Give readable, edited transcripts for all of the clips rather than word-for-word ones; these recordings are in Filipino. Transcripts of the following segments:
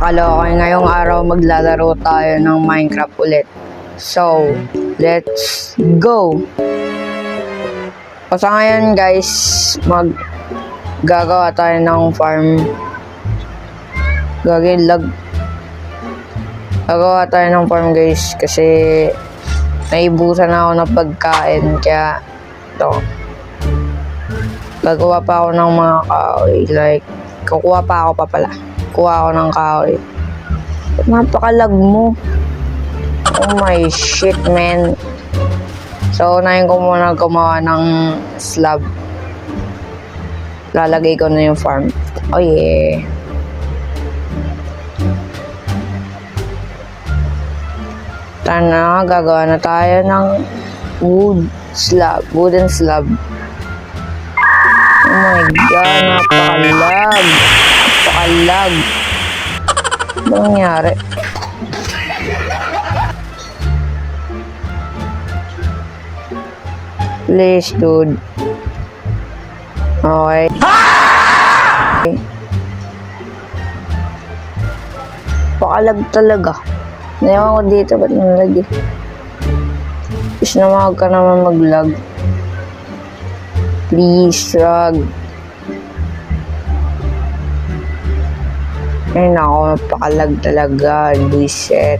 kalokoy. Ngayong araw maglalaro tayo ng Minecraft ulit. So, let's go! Sa ngayon guys, gagawa tayo ng farm. Gagawa tayo ng farm guys kasi naibusan na ako ng pagkain. Kaya ito, gagawa pa ako ng mga kahoy. Like, kukuha ako ng kahoy. Napakalag mo. Oh my shit, man. So, unahin ko muna gumawa ng slab. Lalagay ko na yung farm. Oh yeah. Tana, gagawa na tayo ng wooden slab. Oh my god, napakalag. Ano nangyari? Please, dude. Okay. Pakalag talaga. Nayawan ko dito, ba't nalag eh? Please naman, huwag ka naman mag-lag. Please, rag. Ay nako, napakalag talaga. Reset.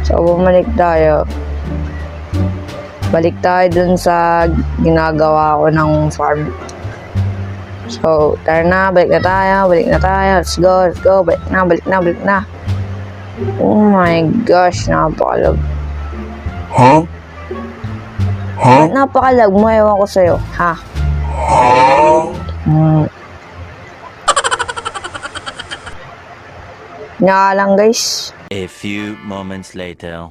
So, bumalik tayo. Balik tayo dun sa ginagawa ko ng farm. So, tara na, balik na tayo. Let's go. Balik na. Oh my gosh, napakalag. Huh? Napakalag mo, ewan ko sa'yo, ha? Nga lang guys. A few moments later.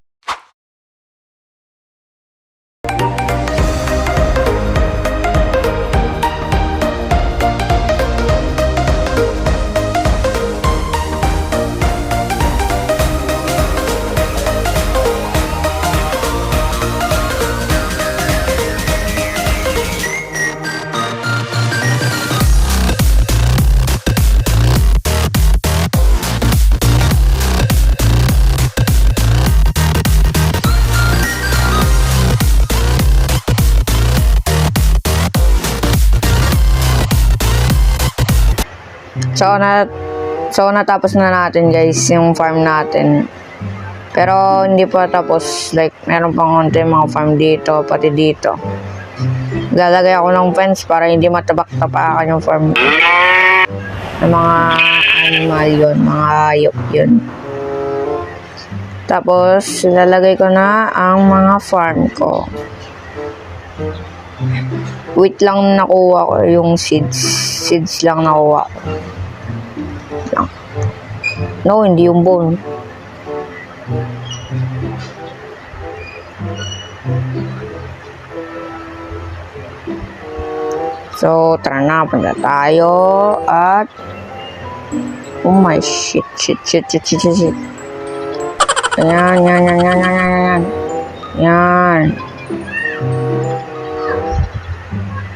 So, natapos na natin guys yung farm natin. Pero hindi pa tapos. Like, meron pang konti mga farm dito, pati dito. Lalagay ako ng fence para hindi matabak-tapakan yung farm. Ng mga animal yun, mga hayop yun. Tapos, lalagay ko na ang mga farm ko. Wait lang nakuha ko yung seeds. Seeds lang nakuha ko. No, hindi yung bone. So, tara na, punta tayo at oh my shit.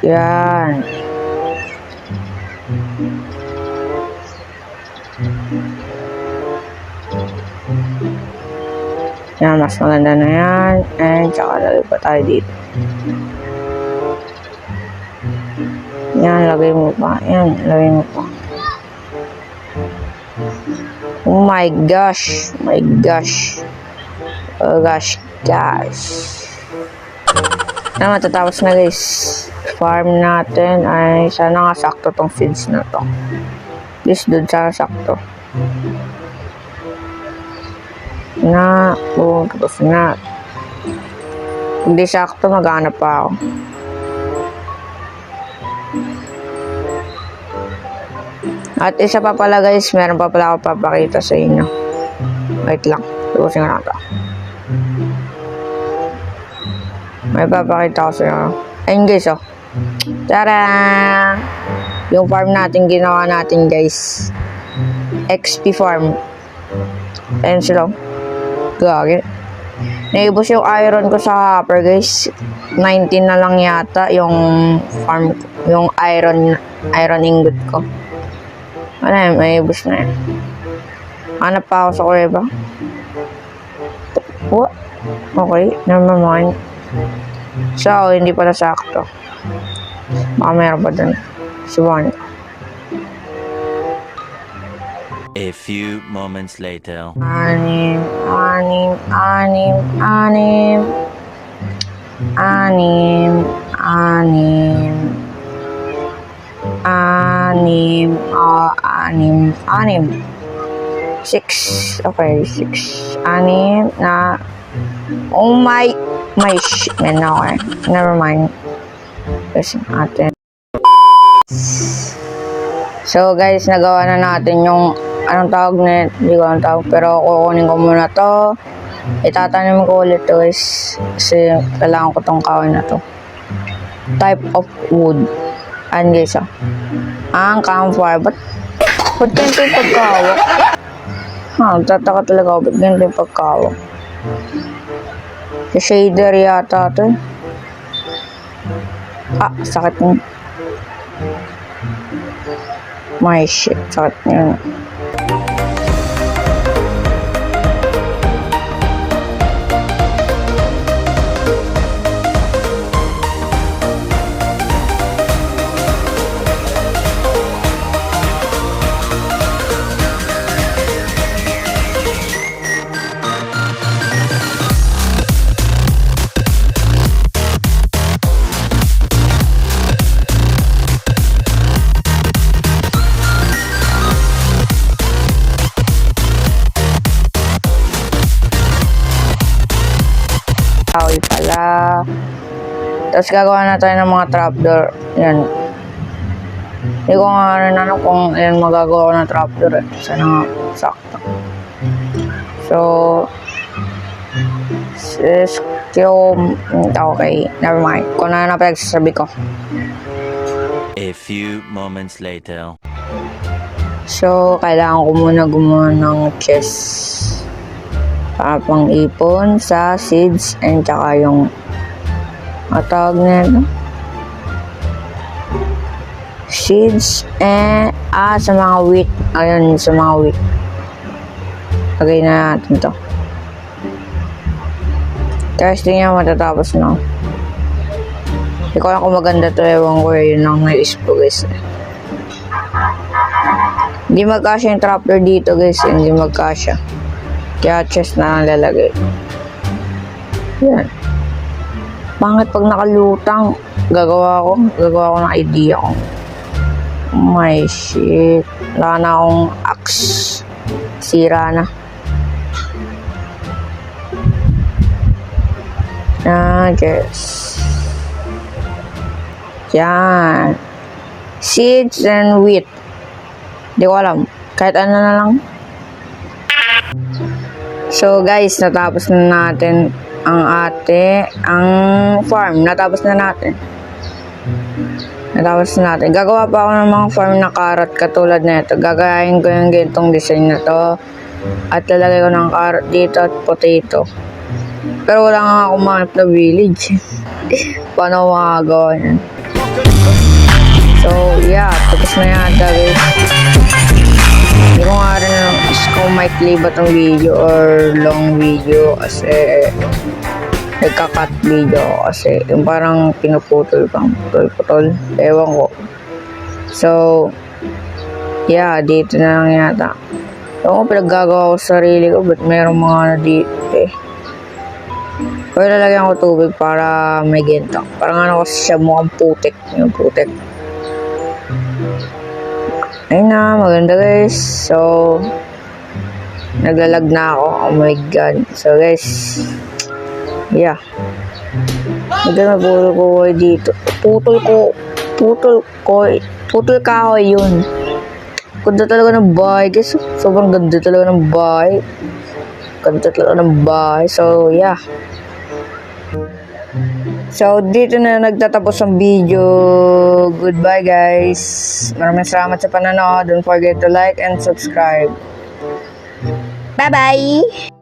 Yan. Yan, mas maganda na yan. And tsaka lagay pa tayo dito. Yan, lagay mo pa. Oh my gosh. Yan, matatapos na guys. Farm natin ay sana nga sakto tong feeds na to. Please, dude, sana sakto. Tapos na. Hindi sakto, maghanap pa ako. At isa pa pala guys, meron pa pala ako papakita sa inyo. Wait lang, tubusin ko na ito. May papakita ko sa inyo. Ayun guys, oh. Tara! Yung farm natin, ginawa natin guys. XP farm. Ayun sila. Gagi. Naibos yung iron ko sa hopper, guys. 19 na lang yata yung farm, yung iron ingot ko. Wala, naibos na yan. Hanap pa ako sa kuweba. What? Okay, never mind. So, hindi pala sakto. Baka meron pa dun. Subukan. A few moments later. Anim. Anim. Anim. Six. Okay, 6. Anim na. Oh my shit, man. Okay. Never mind. Kasi natin. So, guys, nagawa na natin yung anong tawag na, hindi ko anong tawag, pero kukunin ko muna to. Itatanim ko ulit to, guys, kasi kailangan ko tong kahoy na to. Type of wood. Ayan, guys, ang campfire. Ba't ganito yung pagkawak? Tataka talaga ako, ba't ganito yung pagkawak? Sa shader yata to. Sakit mo. My shit, sakit niya. Kahoy pala. Tapos gagawa na tayo ng mga trapdoor. Yan. Hindi ko nga alam kung yan magagawa ko ng trapdoor. Sana nga sakto. So, okay, never mind. Kung na pinagsasabi ko. A few moments later. So, kailangan ko muna gumawa ng chest. Para pang ipon sa seeds and tsaka yung matawag na ito. Seeds and sa mga wheat. Ayun, sa mga wheat. Lagay na natin to. Testing niya matatapos na. Hindi ko alam kung maganda to. Ewan ko yun lang na-ispo, guys. Hindi magkasya yung trapdoor dito, guys. Hindi magkasya. Kaya chest na lang lalagay. Yan. Bakit pag nakalutang, gagawa ko ng idea ko. Oh my shit. Wala na akong axe. Sira na. Yes. Yan. Seeds and wheat. Di ko alam. Kahit ano na lang. So guys, natapos na natin ang farm. Natapos na natin. Gagawa pa ako ng mga farm na carrot katulad na ito. Gagayahin ko yung gantong design na to. At lalagay ko ng carrot dito at potato. Pero wala nga akong mahanap na village. Paano makagawa yan? So yeah, tapos na yata, guys. Hindi ko nga rin kung maikli ba itong video or long video kasi nagka-cut video kasi yung parang pinuputol pang putol. Ewan ko. So, yeah, dito na lang yata. Ewan ko, pinaggagawa ko sa sarili ko, but mayroong mga ano dito eh. Pero lalagyan ko tubig para may ginto. Parang ano kasi siya mukhang putik. Yung putik. Ayun na, maganda guys. So, naglalag na ako. Oh my god. So guys, yeah. Maganda putol ko dito. Putol kahoy yun. Ganda talaga ng bahay guys. Sobrang ganda talaga ng bahay. So, yeah. So, dito na nagtatapos ang video. Goodbye, guys. Maraming salamat sa panonood. Don't forget to like and subscribe. Bye-bye!